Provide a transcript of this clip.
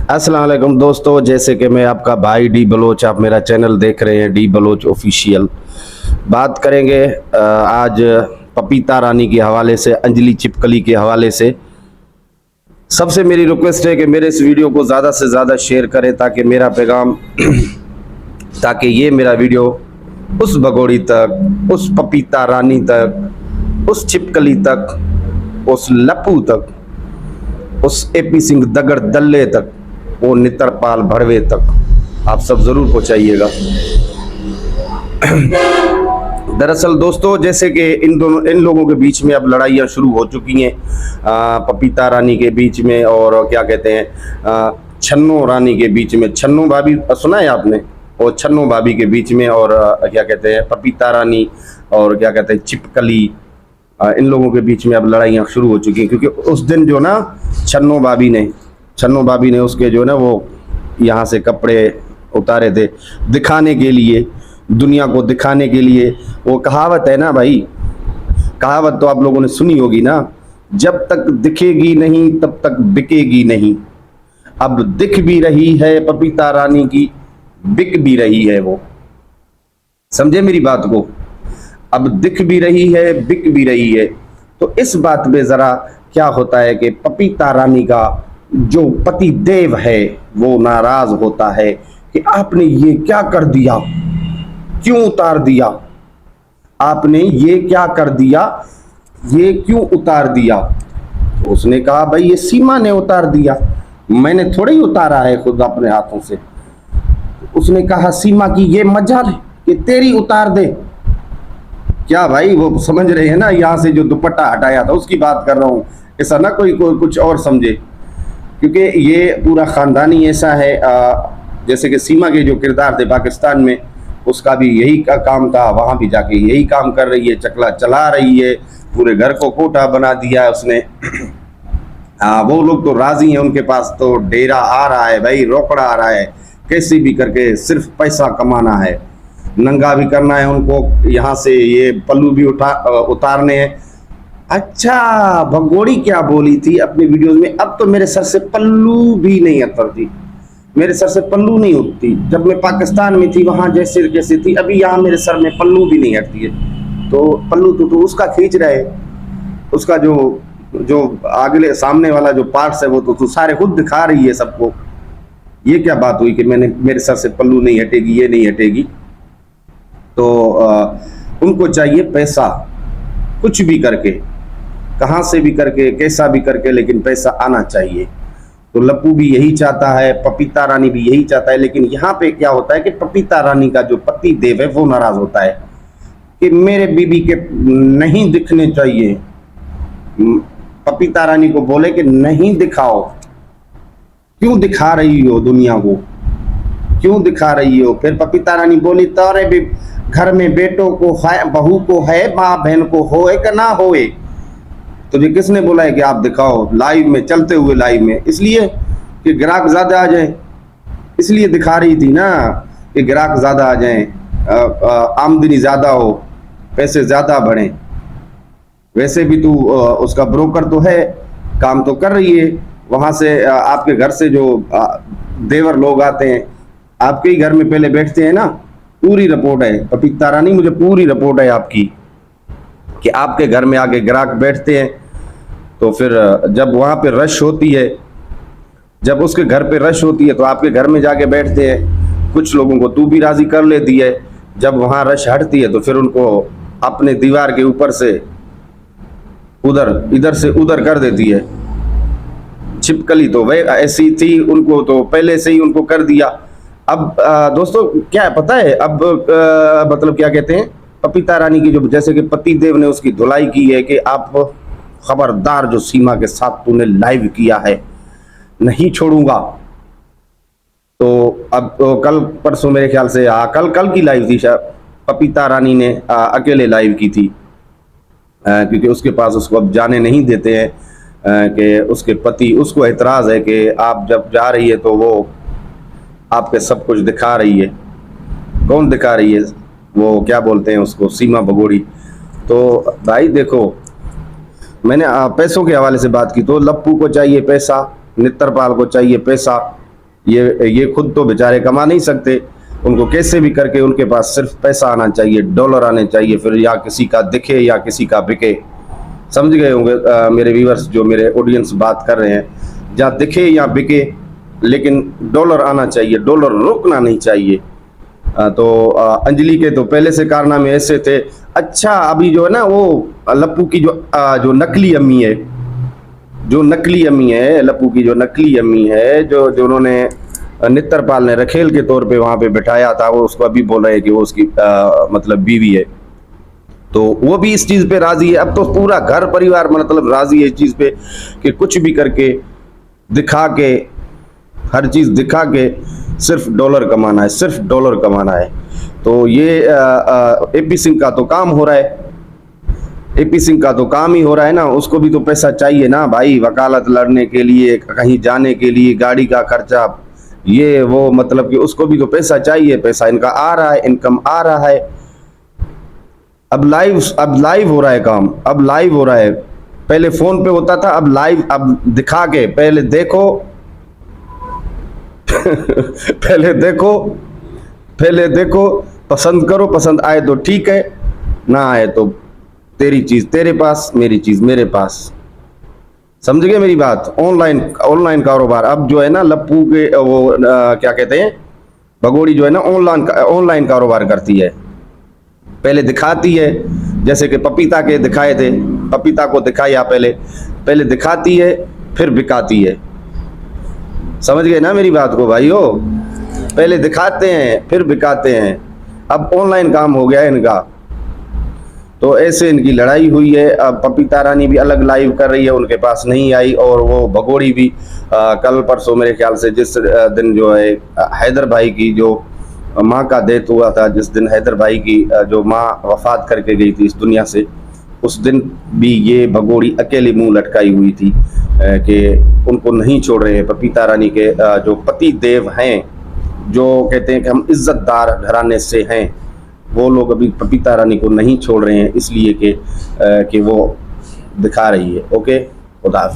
अस्सलाम वालेकुम दोस्तों, जैसे कि मैं आपका भाई डी बलोच, आप मेरा चैनल देख रहे हैं डी बलोच ऑफिशियल। बात करेंगे आज पपीता रानी के हवाले से, अंजलि चिपकली के हवाले से। सबसे मेरी रिक्वेस्ट है कि मेरे इस वीडियो को ज़्यादा से ज़्यादा शेयर करें ताकि मेरा पैगाम ताकि ये मेरा वीडियो उस भगोड़ी तक, उस पपीता रानी तक, उस चिपकली तक, उस लप्पू तक, उस एपी सिंह दगड़ दल्ले तक, वो नितरपाल भड़वे तक आप सब जरूर पहुंचाइएगा। दरअसल दोस्तों, जैसे कि इन लोगों के बीच में अब लड़ाइयाँ शुरू हो चुकी हैं, पपीता रानी के बीच में और क्या कहते हैं छन्नो रानी के बीच में। छन्नो भाभी सुना है आपने? और छन्नो भाभी के बीच में और क्या कहते हैं पपीता रानी और क्या कहते हैं चिपकली, इन लोगों के बीच में अब लड़ाइयाँ शुरू हो चुकी हैं। क्योंकि उस दिन जो ना छन्नो भाभी ने उसके जो ना वो यहाँ से कपड़े उतारे थे दिखाने के लिए, दुनिया को दिखाने के लिए। वो कहावत है ना भाई, कहावत तो आप लोगों ने सुनी होगी ना, जब तक दिखेगी नहीं तब तक बिकेगी नहीं। अब दिख भी रही है पपीता रानी की, बिक भी रही है वो। समझे मेरी बात को? अब दिख भी रही है, बिक भी रही है। तो इस बात में जरा क्या होता है कि पपीता रानी का जो पति देव है वो नाराज होता है कि आपने ये क्या कर दिया, क्यों उतार दिया, आपने ये क्या कर दिया, ये क्यों उतार दिया। तो उसने कहा भाई ये सीमा ने उतार दिया, मैंने थोड़ा ही उतारा है खुद अपने हाथों से। उसने कहा सीमा की ये मजाल है कि तेरी उतार दे। क्या भाई, वो समझ रहे हैं ना, यहाँ से जो दुपट्टा हटाया था उसकी बात कर रहा हूँ, ऐसा ना कोई कुछ और समझे। क्योंकि ये पूरा ख़ानदानी ऐसा है, जैसे कि सीमा के जो किरदार थे पाकिस्तान में, उसका भी यही का काम था, वहाँ भी जाके यही काम कर रही है, चकला चला रही है, पूरे घर को कोटा बना दिया है उसने। वो लोग तो राज़ी हैं, उनके पास तो डेरा आ रहा है भाई, रोकड़ा आ रहा है, कैसे भी करके सिर्फ पैसा कमाना है, नंगा भी करना है उनको, यहाँ से ये पल्लू भी उतारने हैं। अच्छा, भगोड़ी क्या बोली थी अपनी वीडियोस में, अब तो मेरे सर से पल्लू भी नहीं उतरती, मेरे सर से पल्लू नहीं उठती। जब मैं पाकिस्तान में थी वहाँ जैसे कैसे थी, अभी यहाँ मेरे सर में पल्लू भी नहीं हटती है। तो पल्लू तो उसका खींच रहे, उसका जो अगले सामने वाला जो पार्ट्स है वो तो सारे खुद दिखा रही है सबको। ये क्या बात हुई कि मेरे सर से पल्लू नहीं हटेगी, ये नहीं हटेगी। तो उनको चाहिए पैसा, कुछ भी करके, कहाँ से भी करके, कैसा भी करके, लेकिन पैसा आना चाहिए। तो लप्पू भी यही चाहता है, पपीता रानी भी यही चाहता है। लेकिन यहाँ पे क्या होता है कि पपीता रानी का जो पति देव है वो नाराज होता है कि मेरे बीबी के नहीं दिखने चाहिए। पपीता रानी को बोले कि नहीं दिखाओ, क्यों दिखा रही हो दुनिया को, क्यों दिखा रही हो। फिर पपीता रानी बोली तारे भी घर में बेटों को है, बहू को है, माँ बहन को होए कि ना होए, तुझे किसने बोला है कि आप दिखाओ लाइव में, चलते हुए लाइव में? इसलिए कि ग्राहक ज्यादा आ जाए, इसलिए दिखा रही थी ना कि ग्राहक ज्यादा आ जाए, आमदनी ज्यादा हो, पैसे ज्यादा बढ़े। वैसे भी तू उसका ब्रोकर तो है, काम तो कर रही है। वहां से आपके घर से जो देवर लोग आते हैं, आपके ही घर में पहले बैठते हैं ना। पूरी रिपोर्ट है पपीता रानी, मुझे पूरी रिपोर्ट है आपकी कि आपके घर में आके ग्राहक बैठते हैं। तो फिर जब वहाँ पे रश होती है, जब उसके घर पे रश होती है तो आपके घर में जाके बैठते हैं। कुछ लोगों को तू भी राजी कर लेती है। जब वहाँ रश हटती है तो फिर उनको अपने दीवार के ऊपर से इधर से उधर कर देती है। छिपकली तो वह ऐसी थी, उनको तो पहले से ही उनको कर दिया। अब दोस्तों क्या है पता है, अब मतलब क्या कहते हैं, पपीता रानी की जो जैसे कि पति देव ने उसकी धुलाई की है कि आप खबरदार, जो सीमा के साथ तूने लाइव किया है नहीं छोड़ूंगा। तो अब तो कल परसों मेरे ख्याल से कल की लाइव थी शायद, पपीता रानी ने अकेले लाइव की थी, क्योंकि उसके पास उसको अब जाने नहीं देते हैं कि उसके पति, उसको एतराज़ है कि आप जब जा रही है तो वो आपके सब कुछ दिखा रही है। कौन दिखा रही है? वो क्या बोलते हैं उसको, सीमा भगोड़ी। तो भाई देखो, मैंने पैसों के हवाले से बात की तो लप्पू को चाहिए पैसा, नित्तरपाल को चाहिए पैसा, ये खुद तो बेचारे कमा नहीं सकते, उनको कैसे भी करके उनके पास सिर्फ पैसा आना चाहिए, डॉलर आने चाहिए, फिर या किसी का दिखे या किसी का बिके। समझ गए होंगे मेरे व्यूअर्स, जो मेरे ऑडियंस बात कर रहे हैं, जहाँ दिखे या बिके, लेकिन डॉलर आना चाहिए, डॉलर रुकना नहीं चाहिए। तो अंजलि के तो पहले से कारनामे ऐसे थे। अच्छा, अभी जो है ना वो लप्पू की जो नकली अम्मी है, लप्पू की जो नकली अम्मी है, जो उन्होंने नित्तरपाल ने रखेल के तौर पे वहां पे बिठाया था, वो उसको अभी बोल रहे हैं कि वो उसकी मतलब बीवी है। तो वो भी इस चीज पे राजी है। अब तो पूरा घर परिवार मतलब राजी है इस चीज पे कि कुछ भी करके दिखा के, हर चीज दिखा के सिर्फ डॉलर कमाना है, सिर्फ डॉलर कमाना है। तो ये एपी सिंह का तो काम हो रहा है, एपी सिंह का तो काम ही हो रहा है ना। उसको भी तो पैसा चाहिए ना भाई, वकालत लड़ने के लिए, कहीं जाने के लिए, गाड़ी का खर्चा, ये वो, मतलब कि उसको भी तो पैसा चाहिए। पैसा इनका आ रहा है, इनकम आ रहा है। अब लाइव हो रहा है काम, अब लाइव हो रहा है। पहले फोन पे होता था, अब लाइव, अब दिखा के, पहले देखो पहले देखो, पसंद करो, पसंद आए तो ठीक है, ना आए तो तेरी चीज तेरे पास, मेरी चीज मेरे पास। समझ गए मेरी बात? ऑनलाइन कारोबार। अब जो है ना लप्पू के वो क्या कहते हैं, भगोड़ी जो है ना ऑनलाइन कारोबार करती है। पहले दिखाती है, जैसे कि पपीता के दिखाए थे, पपीता को दिखाया पहले दिखाती है, फिर बिकाती है। समझ गए ना मेरी बात को भाइयों? पहले दिखाते हैं, फिर बिकाते हैं। अब ऑनलाइन काम हो गया है इनका। तो ऐसे इनकी लड़ाई हुई है। अब पपीता रानी भी अलग लाइव कर रही है, उनके पास नहीं आई, और वो भगोड़ी भी कल परसों मेरे ख्याल से, जिस दिन जो है हैदर भाई की जो माँ का डेथ हुआ था, जिस दिन हैदर भाई की जो माँ वफात करके गई थी इस दुनिया से, उस दिन भी ये भगोड़ी अकेली मुंह लटकाई हुई थी कि उनको नहीं छोड़ रहे हैं। पपीता रानी के जो पति देव हैं, जो कहते हैं कि हम इज्जतदार घराने से हैं, वो लोग अभी पपीता रानी को नहीं छोड़ रहे हैं, इसलिए कि वो दिखा रही है। ओके, खुदा हाफिज़।